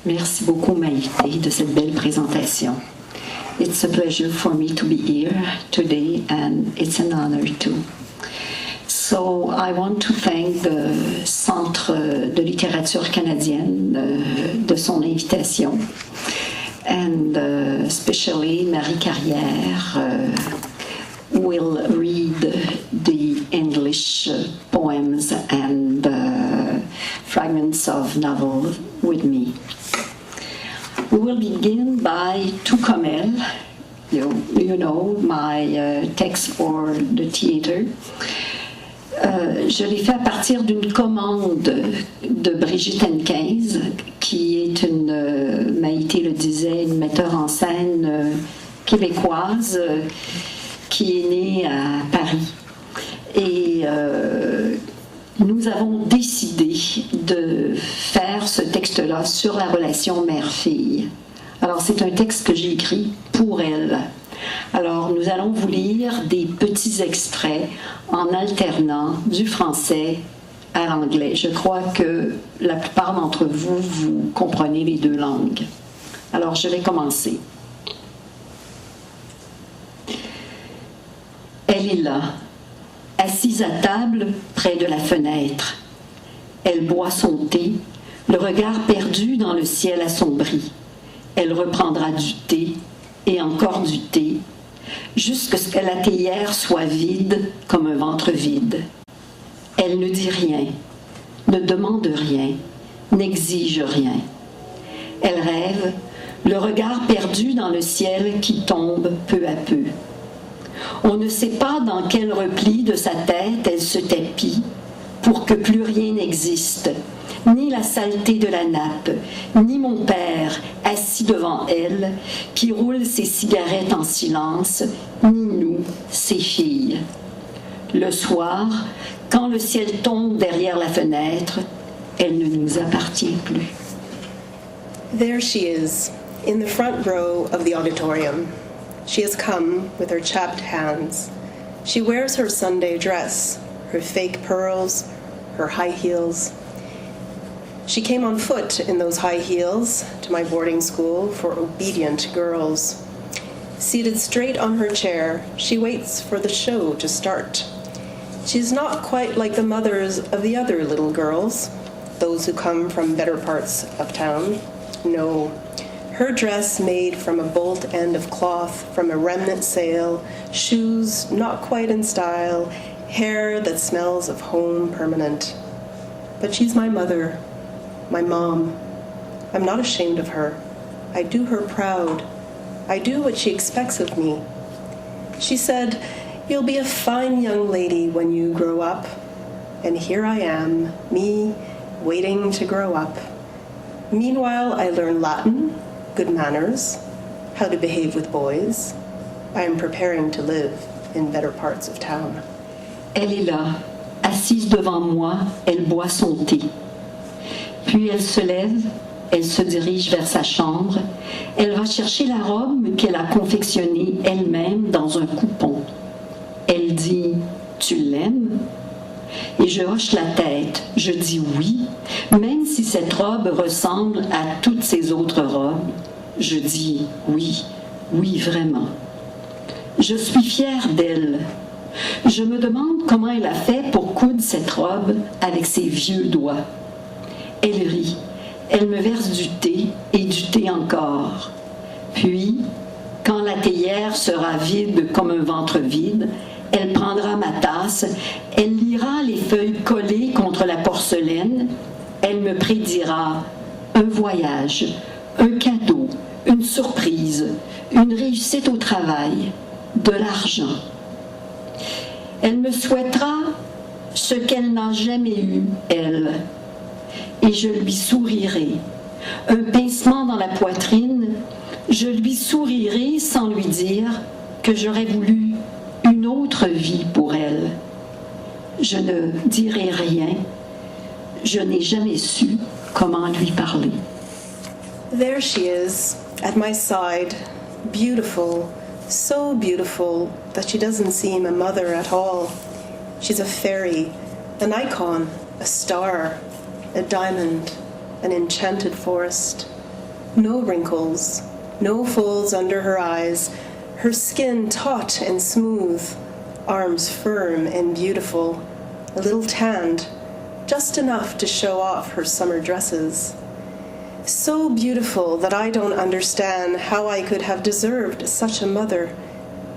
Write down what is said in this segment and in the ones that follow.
Merci beaucoup, Maïté, de cette belle présentation. It's a pleasure for me to be here today, and it's an honor too. So I want to thank the Centre de littérature canadienne de son invitation, and especially Marie Carrière will read the English poems and fragments of novel with me. We will begin by Tucumel, you know my text for the theater. Je l'ai fait à partir d'une commande de Brigitte Henquez, qui est une, Maïté le disait, une metteur en scène québécoise qui est née à Paris. Et nous avons décidé de faire ce texte-là sur la relation mère-fille. Alors, c'est un texte que j'ai écrit pour elle. Alors, nous allons vous lire des petits extraits en alternant du français à l'anglais. Je crois que la plupart d'entre vous, vous comprenez les deux langues. Alors, je vais commencer. Elle est là, assise à table près de la fenêtre. Elle boit son thé, le regard perdu dans le ciel assombri. Elle reprendra du thé et encore du thé, jusqu'à ce que la théière soit vide comme un ventre vide. Elle ne dit rien, ne demande rien, n'exige rien. Elle rêve, le regard perdu dans le ciel qui tombe peu à peu. On ne sait pas dans quel repli de sa tête elle se tapit pour que plus rien n'existe, ni la saleté de la nappe, ni mon père assis devant elle qui roule ses cigarettes en silence, ni nous, ses filles. Le soir, quand le ciel tombe derrière la fenêtre, elle ne nous appartient plus. There she is, in the front row of the auditorium. She has come with her chapped hands. She wears her Sunday dress, her fake pearls, her high heels. She came on foot in those high heels to my boarding school for obedient girls. Seated straight on her chair, she waits for the show to start. She's not quite like the mothers of the other little girls, those who come from better parts of town. No. Her dress made from a bolt end of cloth from a remnant sale, shoes not quite in style, hair that smells of home permanent. But she's my mother, my mom. I'm not ashamed of her. I do her proud. I do what she expects of me. She said, "You'll be a fine young lady when you grow up." And here I am, me, waiting to grow up. Meanwhile, I learn Latin, good manners, how to behave with boys. I am preparing to live in better parts of town. Elle est là, assise devant moi, elle boit son thé. Puis elle se lève, elle se dirige vers sa chambre, elle va chercher la robe qu'elle a confectionnée elle-même dans un coupon. Elle dit « Tu l'aimes ?» Et je hoche la tête, je dis oui, même si cette robe ressemble à toutes ces autres robes. Je dis oui, oui vraiment. Je suis fière d'elle. Je me demande comment elle a fait pour coudre cette robe avec ses vieux doigts. Elle rit, elle me verse du thé et du thé encore. Puis, quand la théière sera vide comme un ventre vide, elle prendra ma tasse, elle lira les feuilles collées contre la porcelaine, elle me prédira un voyage, un cadeau, une surprise, une réussite au travail, de l'argent. Elle me souhaitera ce qu'elle n'a jamais eu, elle, et je lui sourirai. Un pincement dans la poitrine, je lui sourirai sans lui dire que j'aurais voulu une autre vie pour elle. Je ne dirai rien. Je n'ai jamais su comment lui parler. There she is, at my side, beautiful, so beautiful that she doesn't seem a mother at all. She's a fairy, an icon, a star, a diamond, an enchanted forest, No wrinkles, no folds under her eyes, her skin taut and smooth, arms firm and beautiful, a little tanned, just enough to show off her summer dresses. So beautiful that I don't understand how I could have deserved such a mother.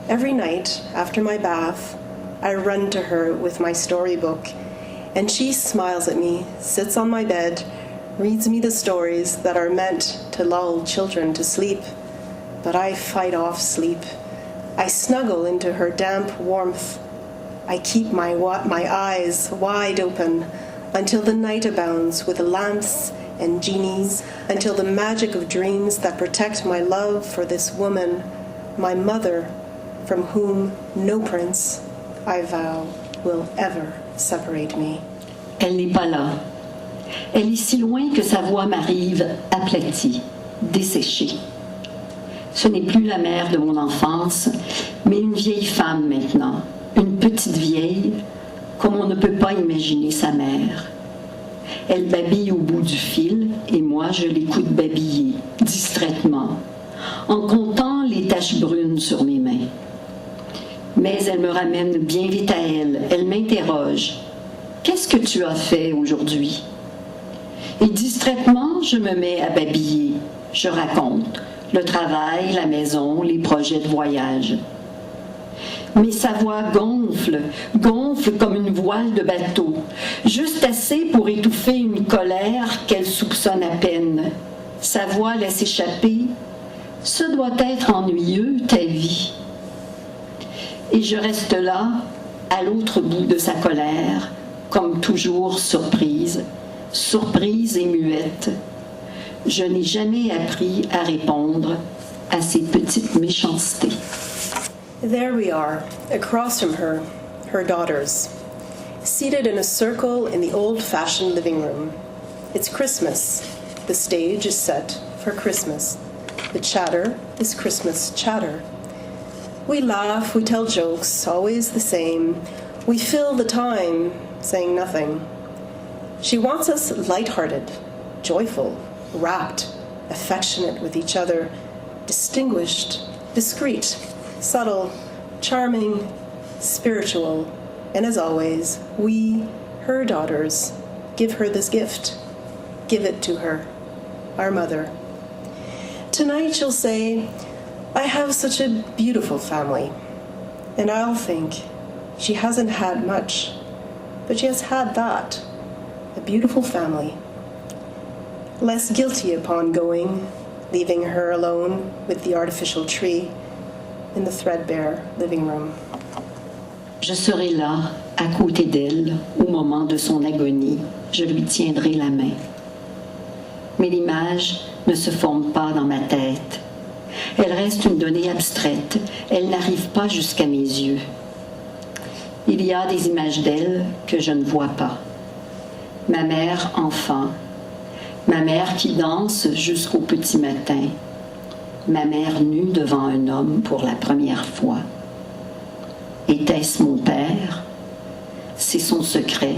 Every night, after my bath, I run to her with my storybook, and she smiles at me, sits on my bed, reads me the stories that are meant to lull children to sleep. But I fight off sleep. I snuggle into her damp warmth. I keep my eyes wide open until the night abounds with lamps and genies, until the magic of dreams that protect my love for this woman, my mother, from whom no prince, I vow, will ever separate me. Elle n'est pas là. Elle est si loin que sa voix m'arrive aplatie, desséchée. Ce n'est plus la mère de mon enfance, mais une vieille femme maintenant, une petite vieille, comme on ne peut pas imaginer sa mère. Elle babille au bout du fil et moi je l'écoute babiller, distraitement, en comptant les taches brunes sur mes mains. Mais elle me ramène bien vite à elle, elle m'interroge. « Qu'est-ce que tu as fait aujourd'hui ?» Et distraitement, je me mets à babiller. Je raconte le travail, la maison, les projets de voyage. Mais sa voix gonfle comme une voile de bateau, juste assez pour étouffer une colère qu'elle soupçonne à peine. Sa voix laisse échapper « Ce doit être ennuyeux, ta vie. » Et je reste là, à l'autre bout de sa colère, comme toujours surprise et muette. Je n'ai jamais appris à répondre à ces petites méchancetés. There we are, across from her, her daughters, seated in a circle in the old-fashioned living room. It's Christmas. The stage is set for Christmas. The chatter is Christmas chatter. We laugh, we tell jokes, always the same. We fill the time saying nothing. She wants us lighthearted, joyful, rapt, affectionate with each other, distinguished, discreet, subtle, charming, spiritual, and as always, we, her daughters, give her this gift. Give it to her, our mother. Tonight she'll say, I have such a beautiful family, and I'll think, she hasn't had much, but she has had that, a beautiful family. Less guilty upon going, leaving her alone with the artificial tree in the threadbare living room. Je serai là, à côté d'elle, au moment de son agonie. Je lui tiendrai la main. Mais l'image ne se forme pas dans ma tête. Elle reste une donnée abstraite. Elle n'arrive pas jusqu'à mes yeux. Il y a des images d'elle que je ne vois pas. Ma mère enfant. Ma mère qui danse jusqu'au petit matin. Ma mère nue devant un homme pour la première fois. Était-ce mon père? C'est son secret.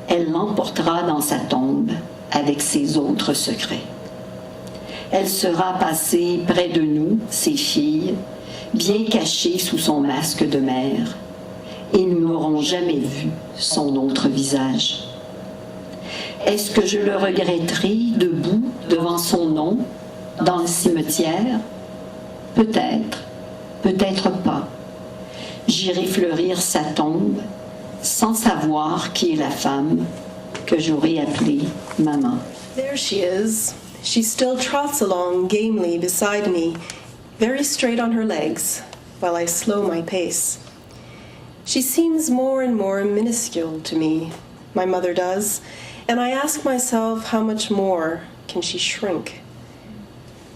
Elle l'emportera dans sa tombe avec ses autres secrets. Elle sera passée près de nous, ses filles, bien cachées sous son masque de mère, et nous n'aurons jamais vu son autre visage. Est-ce que je le regretterai debout devant son nom, dans le cimetière? Peut-être, peut-être pas. J'irai fleurir sa tombe sans savoir qui est la femme que j'aurais appelée maman. There she is. She still trots along gamely beside me, very straight on her legs, while I slow my pace. She seems more and more minuscule to me, my mother does, and I ask myself how much more can she shrink.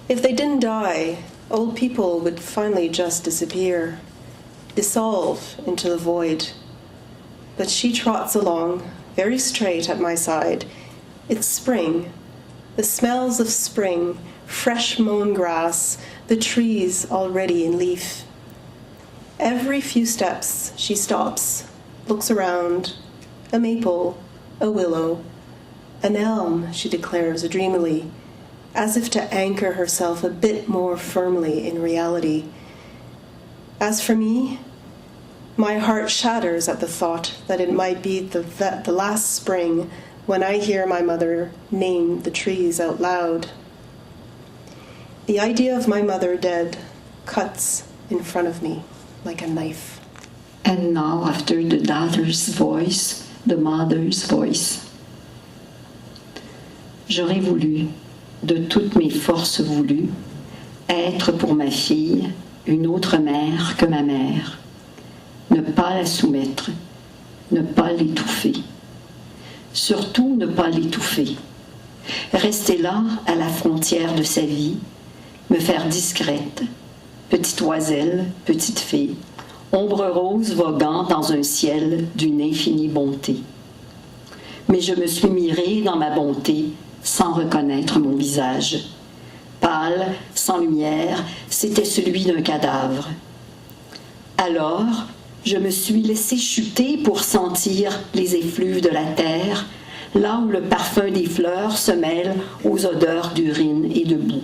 If they didn't die, old people would finally just disappear, dissolve into the void. But she trots along, very straight at my side. It's spring. The smells of spring, fresh mown grass, the trees already in leaf. Every few steps she stops, looks around. A maple, a willow, an elm, she declares dreamily. as if to anchor herself a bit more firmly in reality. As for me, my heart shatters at the thought that it might be the last spring when I hear my mother name the trees out loud. The idea of my mother dead cuts in front of me like a knife. And now, after the daughter's voice, the mother's voice. J'aurais voulu, de toutes mes forces voulues, être pour ma fille une autre mère que ma mère. Ne pas la soumettre, ne pas l'étouffer. Surtout ne pas l'étouffer. Rester là, à la frontière de sa vie, me faire discrète, petite oiselle, petite fée, ombre rose voguant dans un ciel d'une infinie bonté. Mais je me suis mirée dans ma bonté sans reconnaître mon visage. Pâle, sans lumière, c'était celui d'un cadavre. Alors, je me suis laissée chuter pour sentir les effluves de la terre, là où le parfum des fleurs se mêle aux odeurs d'urine et de boue.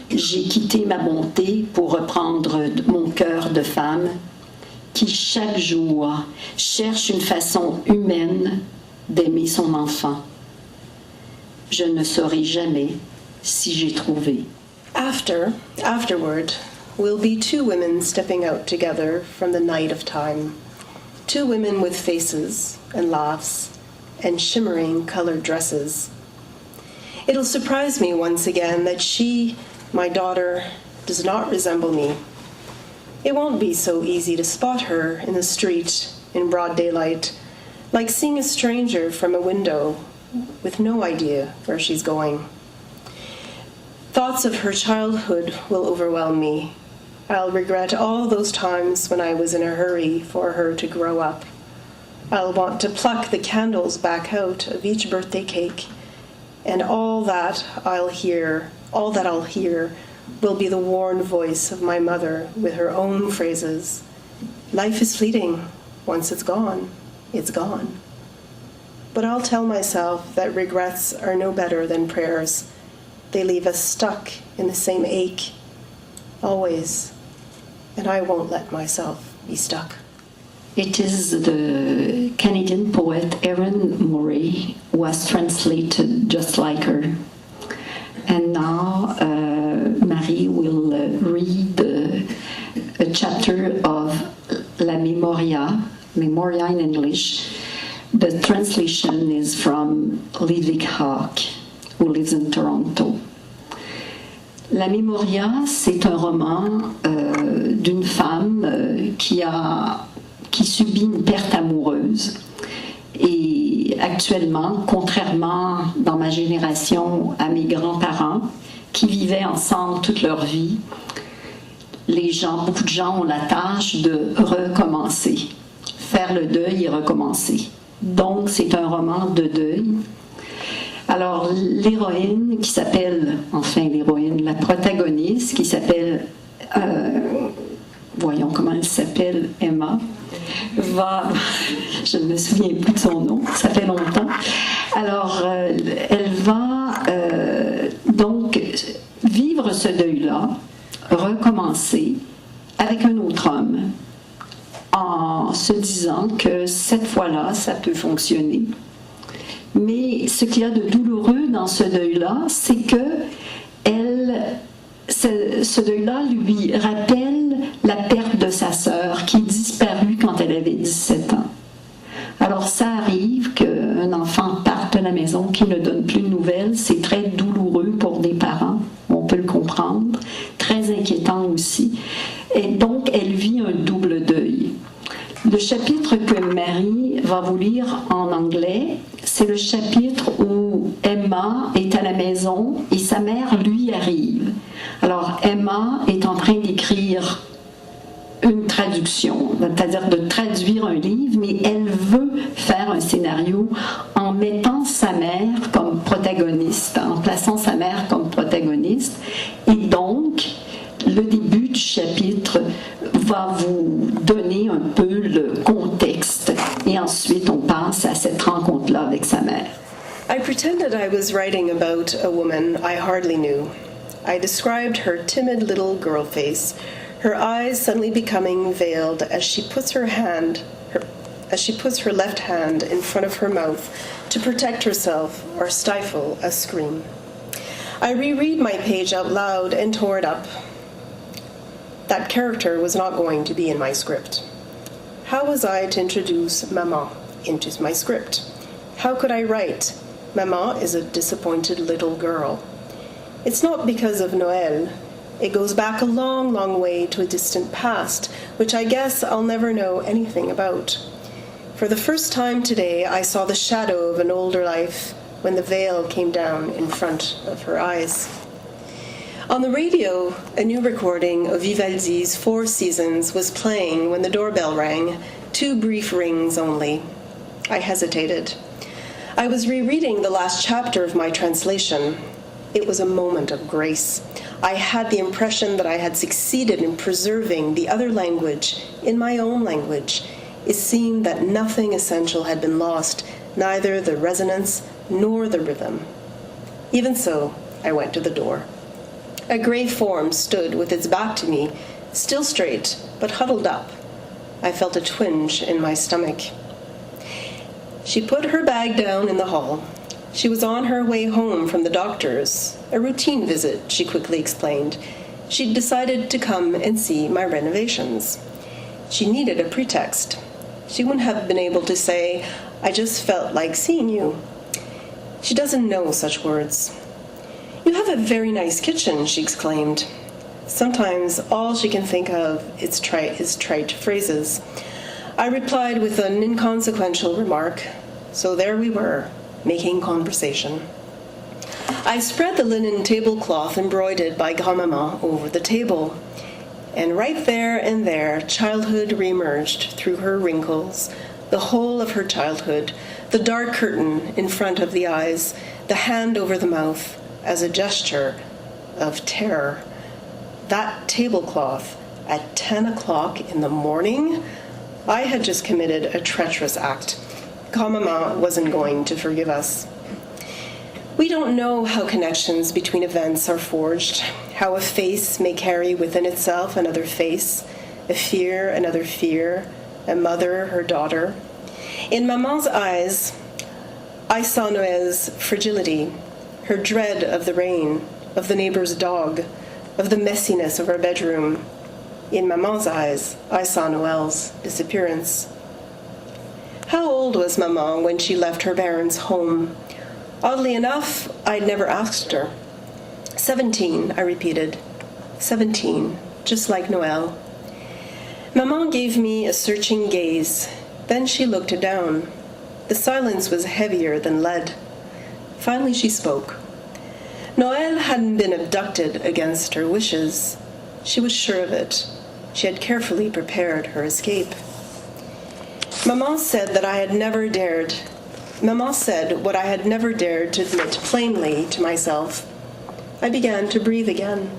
J'ai quitté ma bonté pour reprendre mon cœur de femme qui, chaque jour, cherche une façon humaine d'aimer son enfant. Je ne saurai jamais si j'ai trouvé. Afterward, will be two women stepping out together from the night of time. Two women with faces and laughs and shimmering colored dresses. It'll surprise me once again that she, my daughter, does not resemble me. It won't be so easy to spot her in the street in broad daylight, like seeing a stranger from a window with no idea where she's going. Thoughts of her childhood will overwhelm me. I'll regret all those times when I was in a hurry for her to grow up. I'll want to pluck the candles back out of each birthday cake, and all that I'll hear will be the worn voice of my mother with her own phrases. Life is fleeting. Once it's gone, it's gone. But I'll tell myself that regrets are no better than prayers. They leave us stuck in the same ache, always, and I won't let myself be stuck. It is the Canadian poet Erin Murray who has translated just like her. And now Marie will read a chapter of La Memoria in English. The translation is from Lidwig Haak, who lives in Toronto. La Memoria, c'est un roman d'une femme qui subit une perte amoureuse. Et actuellement, contrairement dans ma génération à mes grands-parents qui vivaient ensemble toute leur vie, beaucoup de gens ont la tâche de recommencer, faire le deuil et recommencer. Donc, c'est un roman de deuil. Alors, l'héroïne qui s'appelle, la protagoniste qui s'appelle, voyons comment elle s'appelle, Emma, je ne me souviens plus de son nom, ça fait longtemps. Alors, elle va donc vivre ce deuil-là, recommencer avec un autre homme, en se disant que cette fois-là, ça peut fonctionner. Mais ce qu'il y a de douloureux dans ce deuil-là, c'est que ce deuil-là lui rappelle la perte de sa sœur qui est disparue quand elle avait 17 ans. Alors ça arrive qu'un enfant parte de la maison qui ne donne plus de nouvelles, c'est très douloureux pour des parents, on peut le comprendre, très inquiétant aussi. Et donc elle vit un double deuil. Le chapitre que Marie va vous lire en anglais, c'est le chapitre où Emma est à la maison et sa mère lui arrive. Alors Emma est en train d'écrire une traduction, c'est-à-dire de traduire un livre, mais elle veut faire un scénario en mettant sa mère comme protagoniste, en plaçant sa mère comme protagoniste. Et donc, le début du chapitre va vous donner un peu le contexte et ensuite on passe à cette rencontre-là avec sa mère. I pretended I was writing about a woman I hardly knew. I described her timid little girl face, her eyes suddenly becoming veiled as she puts her left hand in front of her mouth to protect herself or stifle a scream. I reread my page out loud and tore it up. That character was not going to be in my script. How was I to introduce Maman into my script? How could I write, Maman is a disappointed little girl? It's not because of Noël. It goes back a long, long way to a distant past, which I guess I'll never know anything about. For the first time today, I saw the shadow of an older life when the veil came down in front of her eyes. On the radio, a new recording of Vivaldi's Four Seasons was playing when the doorbell rang, 2 brief rings only. I hesitated. I was rereading the last chapter of my translation. It was a moment of grace. I had the impression that I had succeeded in preserving the other language in my own language. It seemed that nothing essential had been lost, neither the resonance nor the rhythm. Even so, I went to the door. A gray form stood with its back to me, still straight, but huddled up. I felt a twinge in my stomach. She put her bag down in the hall. She was on her way home from the doctor's, a routine visit, she quickly explained. She'd decided to come and see my renovations. She needed a pretext. She wouldn't have been able to say, I just felt like seeing you. She doesn't know such words. You have a very nice kitchen, she exclaimed. Sometimes all she can think of is trite phrases. I replied with an inconsequential remark. So there we were, making conversation. I spread the linen tablecloth embroidered by Grand-Maman over the table. And right there and there, childhood reemerged through her wrinkles, the whole of her childhood, the dark curtain in front of the eyes, the hand over the mouth, as a gesture of terror. That tablecloth at 10 o'clock in the morning? I had just committed a treacherous act. Grand-Maman wasn't going to forgive us. We don't know how connections between events are forged, how a face may carry within itself another face, a fear, another fear, a mother, her daughter. In Maman's eyes, I saw Noël's fragility, her dread of the rain, of the neighbor's dog, of the messiness of her bedroom. In Maman's eyes, I saw Noël's disappearance. How old was Maman when she left her parents' home? Oddly enough, I'd never asked her. 17, I repeated. 17, just like Noël. Maman gave me a searching gaze. Then she looked down. The silence was heavier than lead. Finally she spoke. Noël hadn't been abducted against her wishes. She was sure of it. She had carefully prepared her escape. Maman said what I had never dared to admit plainly to myself. I began to breathe again.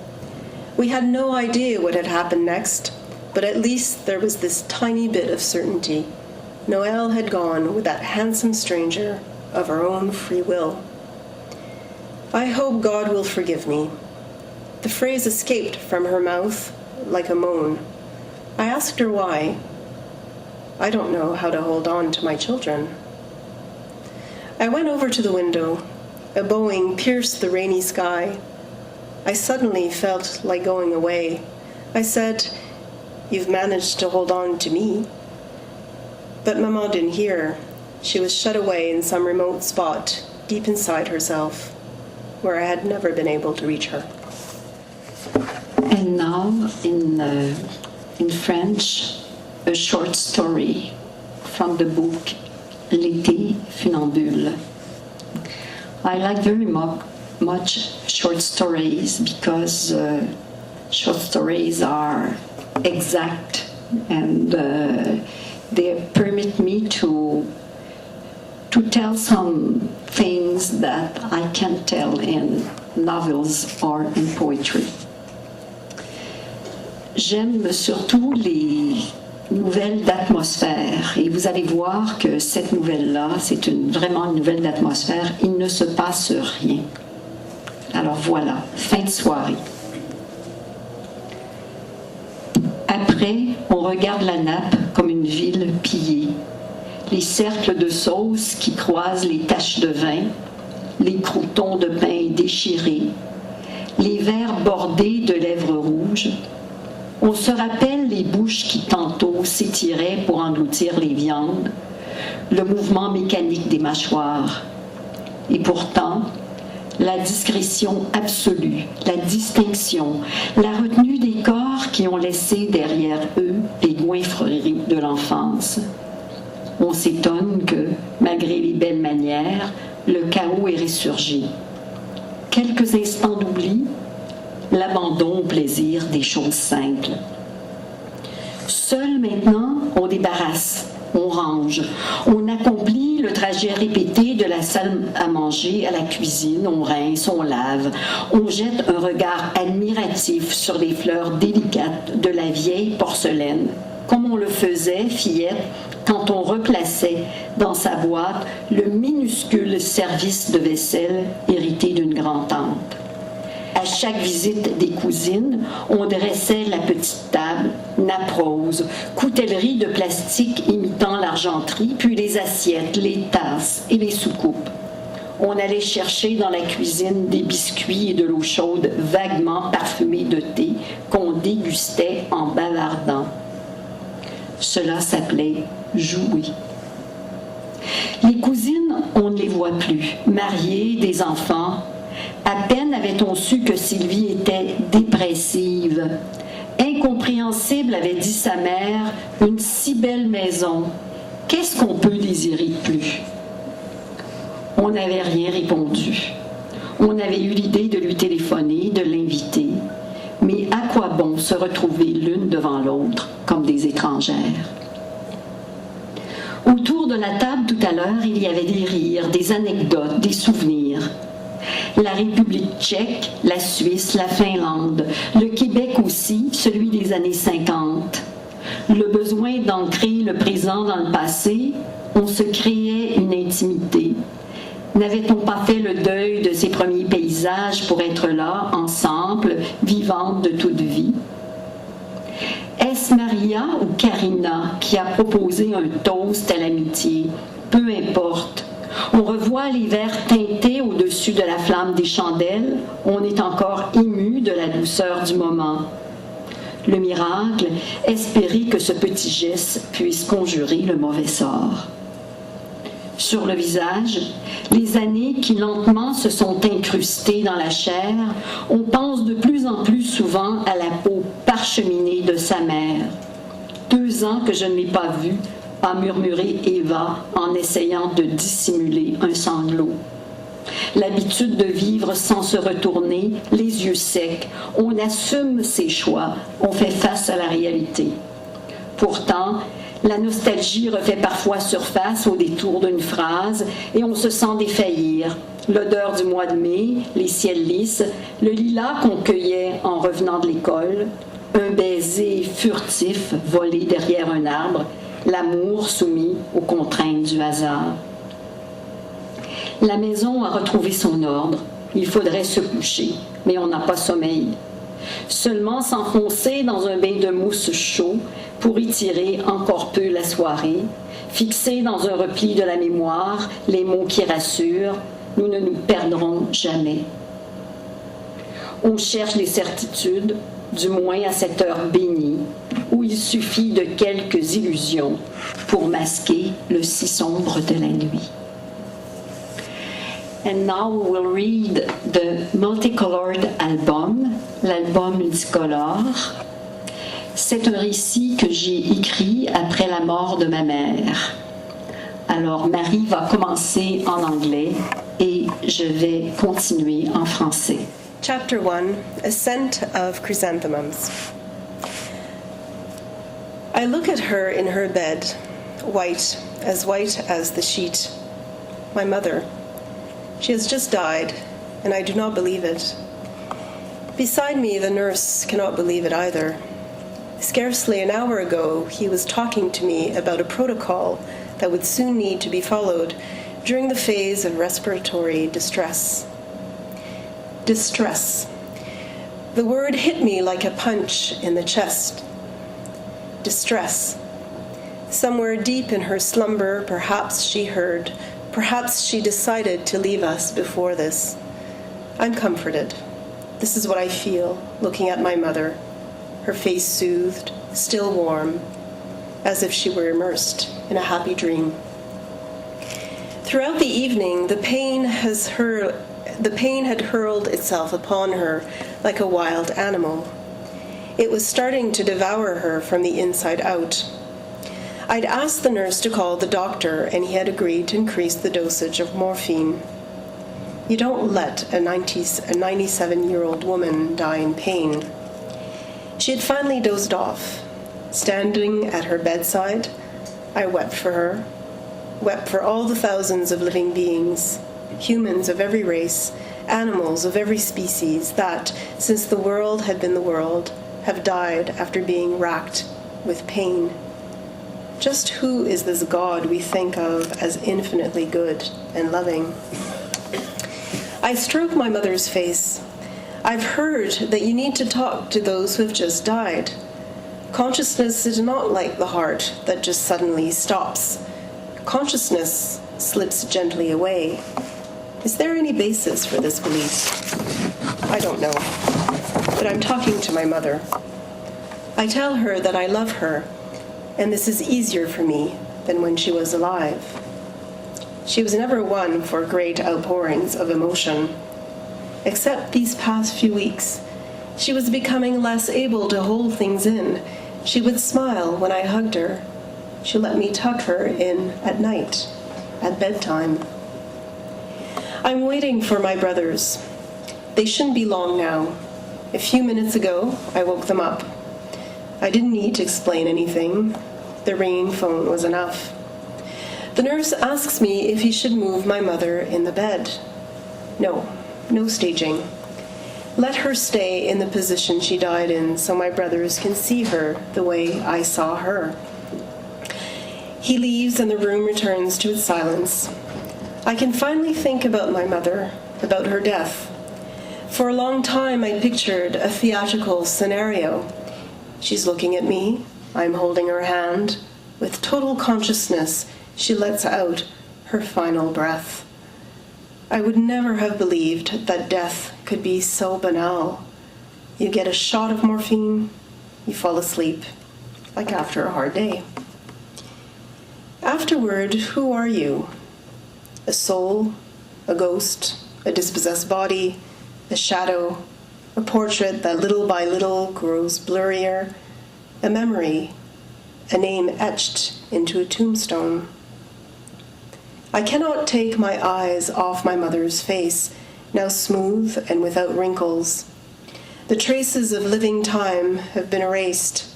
We had no idea what had happened next, but at least there was this tiny bit of certainty. Noël had gone with that handsome stranger of her own free will. I hope God will forgive me. The phrase escaped from her mouth like a moan. I asked her why. I don't know how to hold on to my children. I went over to the window. A bowing pierced the rainy sky. I suddenly felt like going away. I said, "You've managed to hold on to me." But Maman didn't hear. She was shut away in some remote spot, deep inside herself, where I had never been able to reach her. And now, in French, a short story from the book L'été funambule. I like very much short stories because short stories are exact and they permit me to tell some things that I can't tell in novels or in poetry. J'aime surtout nouvelle d'atmosphère. Et vous allez voir que cette nouvelle-là, c'est vraiment une nouvelle d'atmosphère. Il ne se passe rien. Alors voilà, fin de soirée. Après, on regarde la nappe comme une ville pillée. Les cercles de sauce qui croisent les taches de vin, les croûtons de pain déchirés, les verres bordés de lèvres rouges. On se rappelle les bouches qui tantôt s'étiraient pour engloutir les viandes, le mouvement mécanique des mâchoires. Et pourtant, la discrétion absolue, la distinction, la retenue des corps qui ont laissé derrière eux les goinfreries de l'enfance. On s'étonne que, malgré les belles manières, le chaos est ressurgi. Quelques instants d'oubli, l'abandon au plaisir des choses simples. Seul maintenant, on débarrasse, on range, on accomplit le trajet répété de la salle à manger à la cuisine, on rince, on lave, on jette un regard admiratif sur les fleurs délicates de la vieille porcelaine, comme on le faisait, fillette, quand on replaçait dans sa boîte le minuscule service de vaisselle hérité d'une grand-tante. À chaque visite des cousines, on dressait la petite table, nappe rose, coutellerie de plastique imitant l'argenterie, puis les assiettes, les tasses et les soucoupes. On allait chercher dans la cuisine des biscuits et de l'eau chaude vaguement parfumée de thé qu'on dégustait en bavardant. Cela s'appelait jouer. Les cousines, on ne les voit plus, mariées, des enfants. À peine avait-on su que Sylvie était dépressive. Incompréhensible, avait dit sa mère, une si belle maison. Qu'est-ce qu'on peut désirer de plus? On n'avait rien répondu. On avait eu l'idée de lui téléphoner, de l'inviter. Mais à quoi bon se retrouver l'une devant l'autre comme des étrangères? Autour de la table tout à l'heure, il y avait des rires, des anecdotes, des souvenirs. La République tchèque, la Suisse, la Finlande, le Québec aussi, celui des années 50. Le besoin d'ancrer le présent dans le passé, on se créait une intimité. N'avait-on pas fait le deuil de ces premiers paysages pour être là, ensemble, vivantes de toute vie? Est-ce Maria ou Karina qui a proposé un toast à l'amitié? Peu importe. On revoit les verres teintés au-dessus de la flamme des chandelles. On est encore ému de la douceur du moment. Le miracle, espérer que ce petit geste puisse conjurer le mauvais sort. Sur le visage, les années qui lentement se sont incrustées dans la chair, on pense de plus en plus souvent à la peau parcheminée de sa mère. 2 ans que je ne l'ai pas vue, a murmuré Eva en essayant de dissimuler un sanglot. L'habitude de vivre sans se retourner, les yeux secs, on assume ses choix, on fait face à la réalité. Pourtant, la nostalgie refait parfois surface au détour d'une phrase et on se sent défaillir. L'odeur du mois de mai, les ciels lisses, le lilas qu'on cueillait en revenant de l'école, un baiser furtif volé derrière un arbre, l'amour soumis aux contraintes du hasard. La maison a retrouvé son ordre. Il faudrait se coucher, mais on n'a pas sommeil. Seulement s'enfoncer dans un bain de mousse chaud pour y tirer encore peu la soirée, fixer dans un repli de la mémoire les mots qui rassurent, nous ne nous perdrons jamais. On cherche les certitudes, du moins à cette heure bénie, où il suffit de quelques illusions pour masquer le si sombre de la nuit. And now we will read the Multicolored Album, l'album multicolore. C'est un récit que j'ai écrit après la mort de ma mère. Alors Marie va commencer en anglais et je vais continuer en français. Chapter 1, A Scent of Chrysanthemums. I look at her in her bed, white as the sheet. My mother. She has just died, and I do not believe it. Beside me, the nurse cannot believe it either. Scarcely an hour ago, he was talking to me about a protocol that would soon need to be followed during the phase of respiratory distress. Distress. The word hit me like a punch in the chest. Distress. Somewhere deep in her slumber, perhaps she heard, perhaps she decided to leave us before this. I'm comforted. This is what I feel, looking at my mother, her face soothed, still warm, as if she were immersed in a happy dream. Throughout the evening, the pain had hurled itself upon her like a wild animal. It was starting to devour her from the inside out. I'd asked the nurse to call the doctor, and he had agreed to increase the dosage of morphine. You don't let a 97-year-old woman die in pain. She had finally dozed off. Standing at her bedside, I wept for her, wept for all the thousands of living beings, humans of every race, animals of every species that, since the world had been the world, have died after being racked with pain. Just who is this God we think of as infinitely good and loving? I stroked my mother's face. I've heard that you need to talk to those who have just died. Consciousness is not like the heart that just suddenly stops. Consciousness slips gently away. Is there any basis for this belief? I don't know, but I'm talking to my mother. I tell her that I love her, and this is easier for me than when she was alive. She was never one for great outpourings of emotion. Except these past few weeks, she was becoming less able to hold things in. She would smile when I hugged her. She let me tuck her in at night, at bedtime. I'm waiting for my brothers. They shouldn't be long now. A few minutes ago, I woke them up. I didn't need to explain anything. The ringing phone was enough. The nurse asks me if he should move my mother in the bed. No staging. Let her stay in the position she died in so my brothers can see her the way I saw her. He leaves and the room returns to its silence. I can finally think about my mother, about her death. For a long time I pictured a theatrical scenario. She's looking at me, I'm holding her hand. With total consciousness, she lets out her final breath. I would never have believed that death could be so banal. You get a shot of morphine, you fall asleep, like after a hard day. Afterward, who are you? A soul, a ghost, a dispossessed body, a shadow, a portrait that little by little grows blurrier, a memory, a name etched into a tombstone. I cannot take my eyes off my mother's face, now smooth and without wrinkles. The traces of living time have been erased.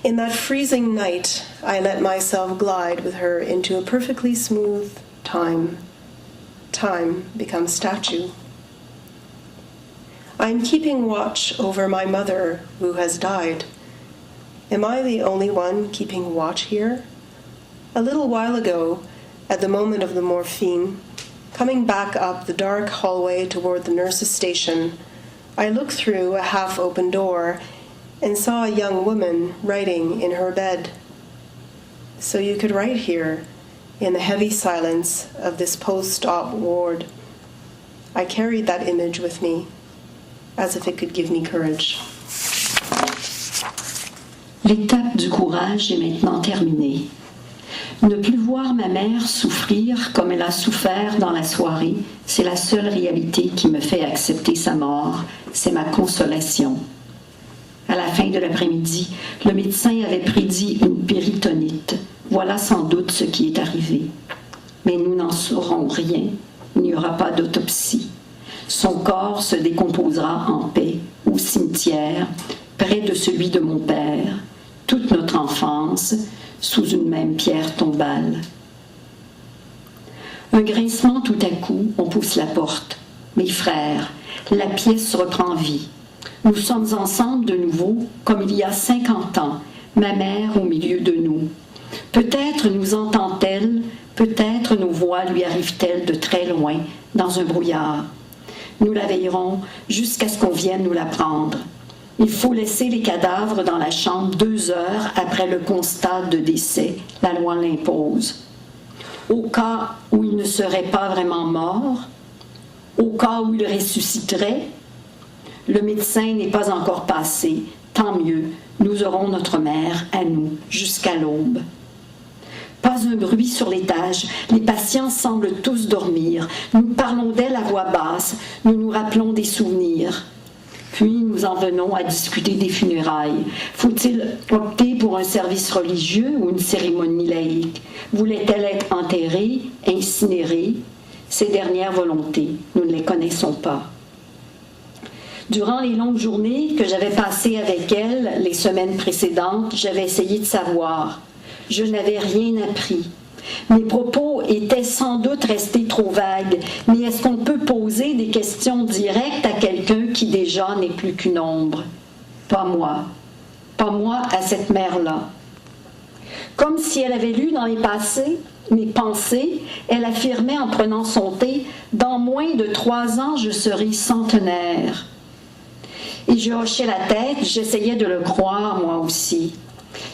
In that freezing night, I let myself glide with her into a perfectly smooth time. Time becomes statue. I am keeping watch over my mother who has died. Am I the only one keeping watch here? A little while ago, at the moment of the morphine, coming back up the dark hallway toward the nurse's station, I looked through a half-open door and saw a young woman writing in her bed. So you could write here, in the heavy silence of this post-op ward. I carried that image with me, as if it could give me courage. L'étape du courage est maintenant terminée. Ne plus voir ma mère souffrir comme elle a souffert dans la soirée, c'est la seule réalité qui me fait accepter sa mort, c'est ma consolation. À la fin de l'après-midi, le médecin avait prédit une péritonite. Voilà sans doute ce qui est arrivé. Mais nous n'en saurons rien. Il n'y aura pas d'autopsie. Son corps se décomposera en paix, au cimetière, près de celui de mon père, toute notre enfance, sous une même pierre tombale. Un grincement tout à coup, on pousse la porte. Mes frères, la pièce reprend vie. Nous sommes ensemble de nouveau, comme il y a 50 ans, ma mère au milieu de nous. Peut-être nous entend-elle, peut-être nos voix lui arrivent-elles de très loin, dans un brouillard. Nous la veillerons jusqu'à ce qu'on vienne nous la prendre. Il faut laisser les cadavres dans la chambre 2 heures après le constat de décès. La loi l'impose. Au cas où il ne serait pas vraiment mort, au cas où il ressusciterait, le médecin n'est pas encore passé. Tant mieux, nous aurons notre mère à nous jusqu'à l'aube. Pas un bruit sur l'étage, les patients semblent tous dormir. Nous parlons d'elle à voix basse, nous nous rappelons des souvenirs. Puis nous en venons à discuter des funérailles. Faut-il opter pour un service religieux ou une cérémonie laïque? Voulait-elle être enterrée, incinérée? Ces dernières volontés, nous ne les connaissons pas. Durant les longues journées que j'avais passées avec elle les semaines précédentes, j'avais essayé de savoir. Je n'avais rien appris. Mes propos étaient sans doute restés trop vagues, mais est-ce qu'on peut poser des questions directes à quelqu'un qui déjà n'est plus qu'une ombre? Pas moi. Pas moi à cette mère-là. Comme si elle avait lu dans mes pensées, elle affirmait en prenant son thé « Dans moins de 3 ans, je serai centenaire ». Et je hochais la tête, j'essayais de le croire moi aussi.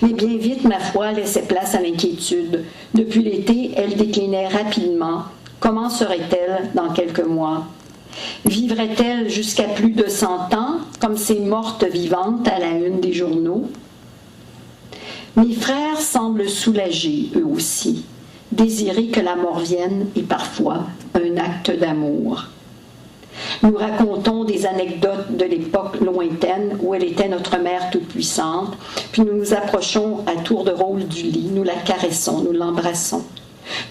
Mais bien vite, ma foi laissait place à l'inquiétude. Depuis l'été, elle déclinait rapidement. Comment serait-elle dans quelques mois? Vivrait-elle jusqu'à plus de 100 ans, comme ces mortes vivantes à la une des journaux? Mes frères semblent soulagés, eux aussi. Désirer que la mort vienne est parfois un acte d'amour. Nous racontons des anecdotes de l'époque lointaine où elle était notre mère toute-puissante, puis nous nous approchons à tour de rôle du lit, nous la caressons, nous l'embrassons.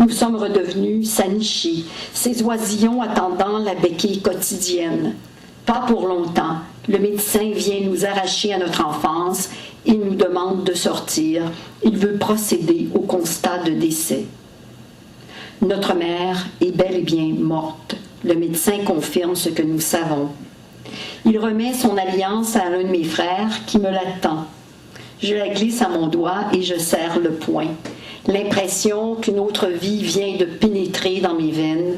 Nous sommes redevenus sanichés, ces oisillons attendant la béquille quotidienne. Pas pour longtemps, le médecin vient nous arracher à notre enfance et nous demande de sortir. Il veut procéder au constat de décès. Notre mère est bel et bien morte. Le médecin confirme ce que nous savons. Il remet son alliance à l'un de mes frères qui me l'attend. Je la glisse à mon doigt et je serre le poing. L'impression qu'une autre vie vient de pénétrer dans mes veines.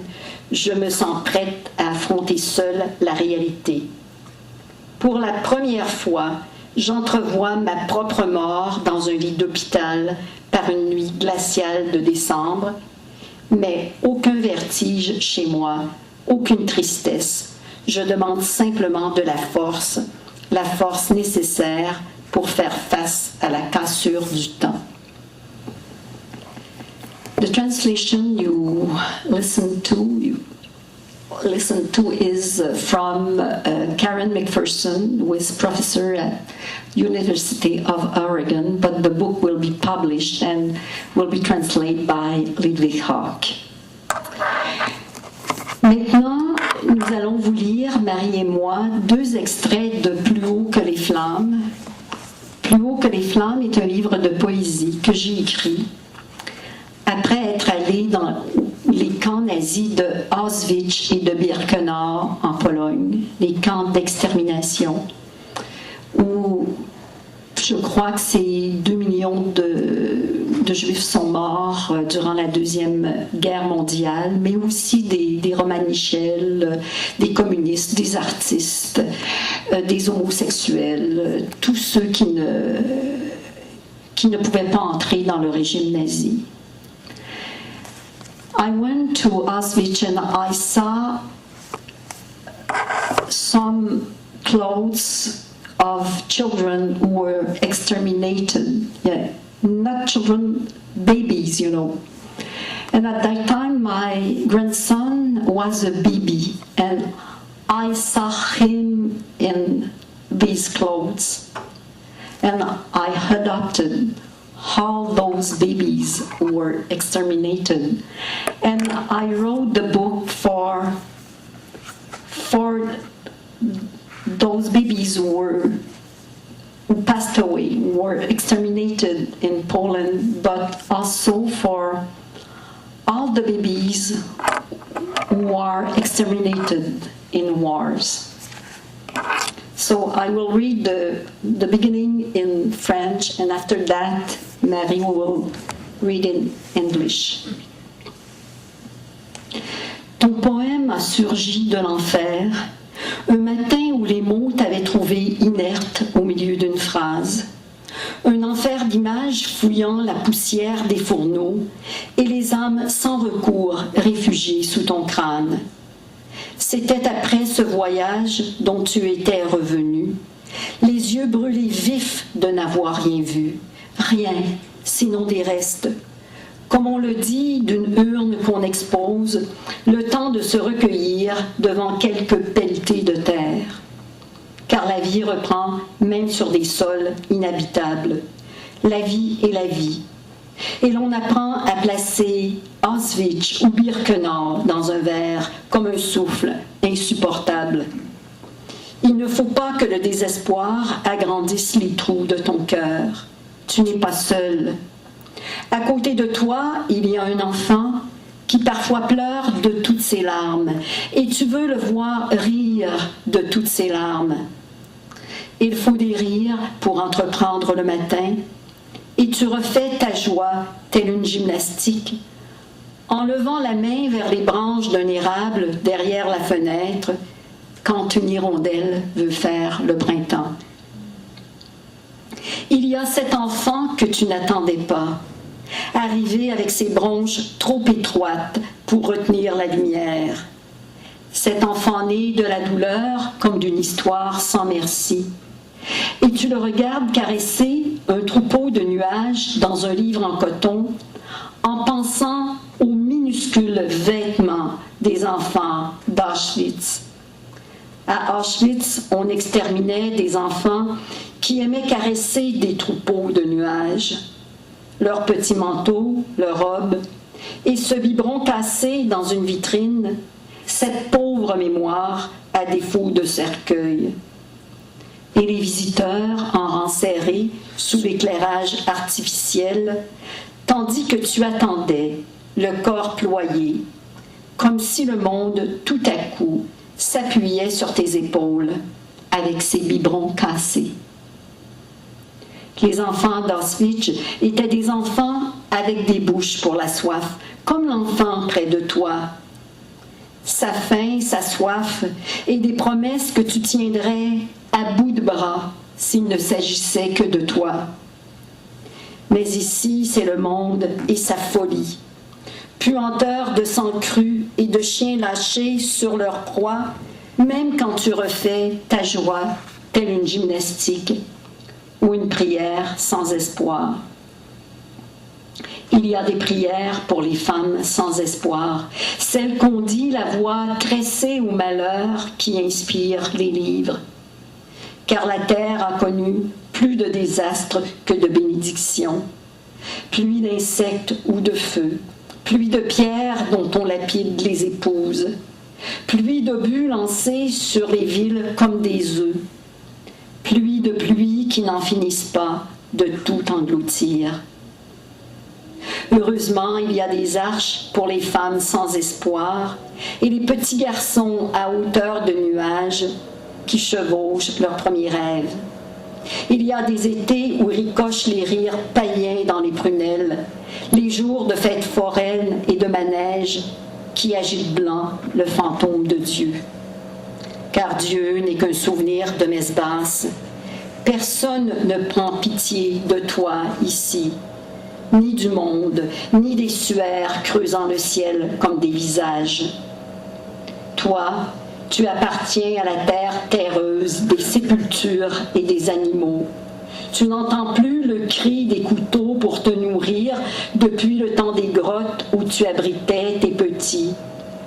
Je me sens prête à affronter seule la réalité. Pour la première fois, j'entrevois ma propre mort dans un lit d'hôpital par une nuit glaciale de décembre, mais aucun vertige chez moi, aucune tristesse. Je demande simplement de la force nécessaire pour faire face à la cassure du temps. The translation you listen to is from Karen McPherson, who is professor at University of Oregon, but the book will be published and will be translated by Ludwig Hawk. Maintenant, nous allons vous lire, Marie et moi, 2 extraits de Plus haut que les flammes. Plus haut que les flammes est un livre de poésie que j'ai écrit après être allée dans les camps nazis de Auschwitz et de Birkenau en Pologne, les camps d'extermination, où je crois que c'est 2 millions de Juifs sont morts durant la Deuxième Guerre mondiale, mais aussi des Romanichels, des communistes, des artistes, des homosexuels, tous ceux qui ne pouvaient pas entrer dans le régime nazi. I went to Auschwitz and I saw some clothes of children who were exterminated. Yeah, not children, babies, you know. And at that time, my grandson was a baby, and I saw him in these clothes. And I adopted how those babies were exterminated. And I wrote the book for those babies who passed away, were exterminated in Poland, but also for all the babies who are exterminated in wars. So I will read the beginning in French, and after that, Marie will read in English. Ton poème a surgi de l'enfer, un matin où les mots t'avaient trouvé inerte au milieu d'une phrase. Un enfer d'images fouillant la poussière des fourneaux et les âmes sans recours réfugiées sous ton crâne. C'était après ce voyage dont tu étais revenu, les yeux brûlés vifs de n'avoir rien vu, rien, sinon des restes. Comme on le dit d'une urne qu'on expose, le temps de se recueillir devant quelques pelletées de terre. Car la vie reprend même sur des sols inhabitables. La vie est la vie. Et l'on apprend à placer Auschwitz ou Birkenau dans un verre comme un souffle insupportable. Il ne faut pas que le désespoir agrandisse les trous de ton cœur. Tu n'es pas seul. À côté de toi, il y a un enfant qui parfois pleure de toutes ses larmes, et tu veux le voir rire de toutes ses larmes. Il faut des rires pour entreprendre le matin, et tu refais ta joie telle une gymnastique, en levant la main vers les branches d'un érable derrière la fenêtre, quand une hirondelle veut faire le printemps. Il y a cet enfant que tu n'attendais pas, arrivé avec ses branches trop étroites pour retenir la lumière. Cet enfant né de la douleur comme d'une histoire sans merci. Et tu le regardes caresser un troupeau de nuages dans un livre en coton, en pensant aux minuscules vêtements des enfants d'Auschwitz. À Auschwitz, on exterminait des enfants qui aimaient caresser des troupeaux de nuages. Leurs petits manteaux, leurs robes, et ce biberon cassé dans une vitrine, cette pauvre mémoire à défaut de cercueil. Et les visiteurs en rang serré sous l'éclairage artificiel, tandis que tu attendais, le corps ployé, comme si le monde tout à coup s'appuyait sur tes épaules avec ses biberons cassés. Les enfants d'Auschwitz étaient des enfants avec des bouches pour la soif, comme l'enfant près de toi. Sa faim, sa soif et des promesses que tu tiendrais à bout de bras s'il ne s'agissait que de toi. Mais ici, c'est le monde et sa folie. Puanteur de sang cru et de chiens lâchés sur leur proie, même quand tu refais ta joie telle une gymnastique ou une prière sans espoir. Il y a des prières pour les femmes sans espoir, celles qu'on dit la voix tressée au malheur qui inspire les livres. Car la terre a connu plus de désastres que de bénédictions, pluie d'insectes ou de feu, pluie de pierres dont on lapide les épouses, pluie d'obus lancés sur les villes comme des œufs, pluie de pluie qui n'en finissent pas de tout engloutir. Heureusement, il y a des arches pour les femmes sans espoir et les petits garçons à hauteur de nuages qui chevauchent leurs premiers rêves. Il y a des étés où ricochent les rires païens dans les prunelles, les jours de fêtes foraines et de manèges qui agitent blanc le fantôme de Dieu. Car Dieu n'est qu'un souvenir de messe basse. Personne ne prend pitié de toi ici, ni du monde, ni des suaires creusant le ciel comme des visages. Toi, tu appartiens à la terre terreuse des sépultures et des animaux. Tu n'entends plus le cri des couteaux pour te nourrir depuis le temps des grottes où tu abritais tes petits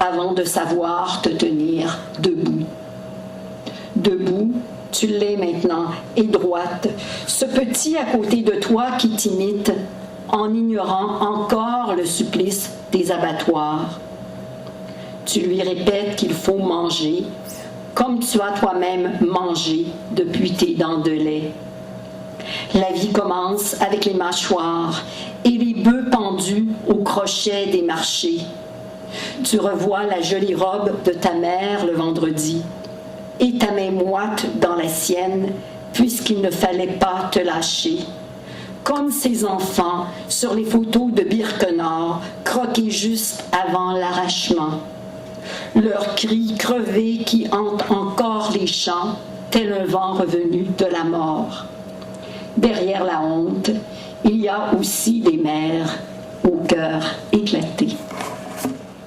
avant de savoir te tenir debout. Debout, tu l'es maintenant, et droite, ce petit à côté de toi qui t'imite en ignorant encore le supplice des abattoirs. Tu lui répètes qu'il faut manger, comme tu as toi-même mangé depuis tes dents de lait. La vie commence avec les mâchoires et les bœufs pendus au crochet des marchés. Tu revois la jolie robe de ta mère le vendredi et ta main moite dans la sienne, puisqu'il ne fallait pas te lâcher. Comme ces enfants sur les photos de Birkenau, croqués juste avant l'arrachement. Leurs cris crevés qui hantent encore les champs, tel un vent revenu de la mort. Derrière la honte, il y a aussi des mères au cœur éclaté.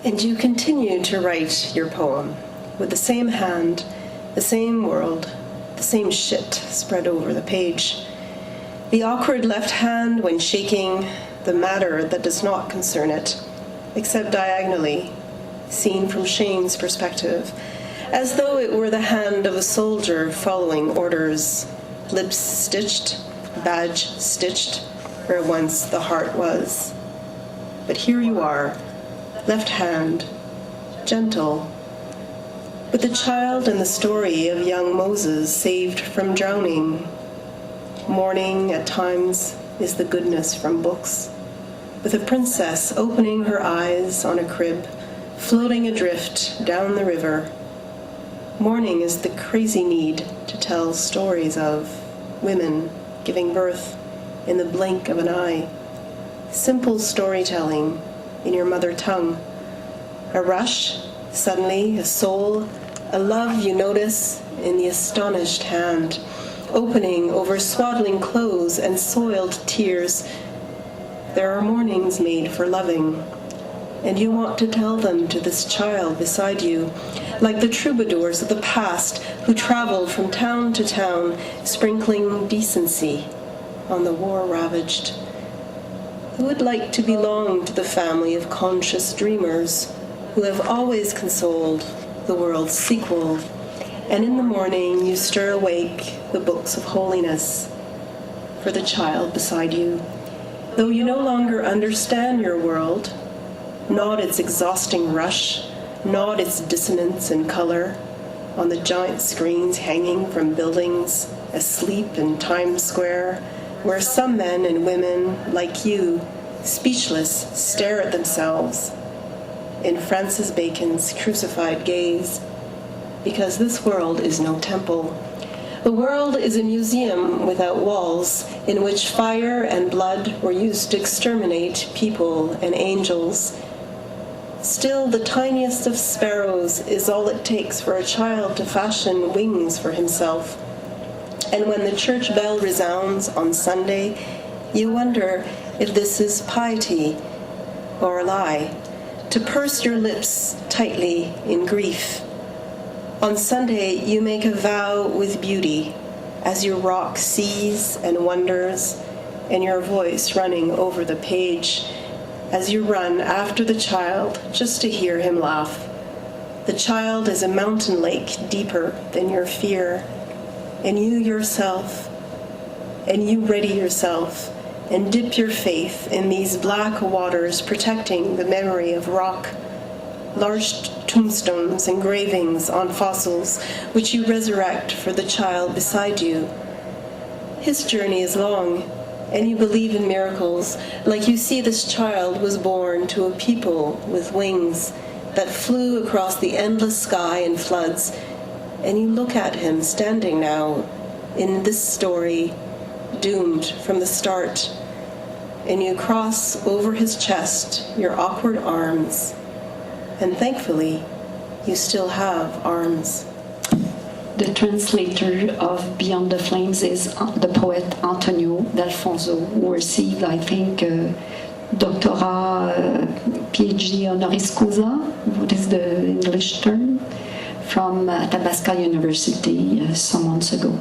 And you continue to write your poem with the same hand, the same world, the same shit spread over the page. The awkward left hand when shaking the matter that does not concern it, except diagonally, seen from Shane's perspective, as though it were the hand of a soldier following orders, lips stitched, badge stitched, where once the heart was. But here you are, left hand, gentle, with the child and the story of young Moses saved from drowning. Mourning at times is the goodness from books, with a princess opening her eyes on a crib, floating adrift down the river. Mourning is the crazy need to tell stories of women giving birth in the blink of an eye. Simple storytelling in your mother tongue. A rush, suddenly, a soul, a love you notice in the astonished hand, opening over swaddling clothes and soiled tears. There are mornings made for loving, and you want to tell them to this child beside you, like the troubadours of the past who traveled from town to town, sprinkling decency on the war-ravaged. Who would like to belong to the family of conscious dreamers who have always consoled the world's sequel, and in the morning you stir awake the books of holiness for the child beside you, though you no longer understand your world, not its exhausting rush, not its dissonance in color, on the giant screens hanging from buildings asleep in Times Square, where some men and women like you, speechless, stare at themselves in Francis Bacon's crucified gaze, because this world is no temple. The world is a museum without walls, in which fire and blood were used to exterminate people and angels. Still, the tiniest of sparrows is all it takes for a child to fashion wings for himself. And when the church bell resounds on Sunday, you wonder if this is piety or a lie, to purse your lips tightly in grief. On Sunday, you make a vow with beauty, as your rock sees and wonders, and your voice running over the page, as you run after the child just to hear him laugh. The child is a mountain lake deeper than your fear, and you yourself, and you ready yourself, and dip your faith in these black waters protecting the memory of rock, large tombstones, engravings on fossils, which you resurrect for the child beside you. His journey is long, and you believe in miracles, like you see this child was born to a people with wings that flew across the endless sky in floods, and you look at him standing now in this story, doomed from the start, and you cross over his chest your awkward arms, and thankfully, you still have arms. The translator of Beyond the Flames is the poet Antonio D'Alfonso, who received, I think, doctorat, PhD honoris causa, what is the English term, from Athabasca University some months ago.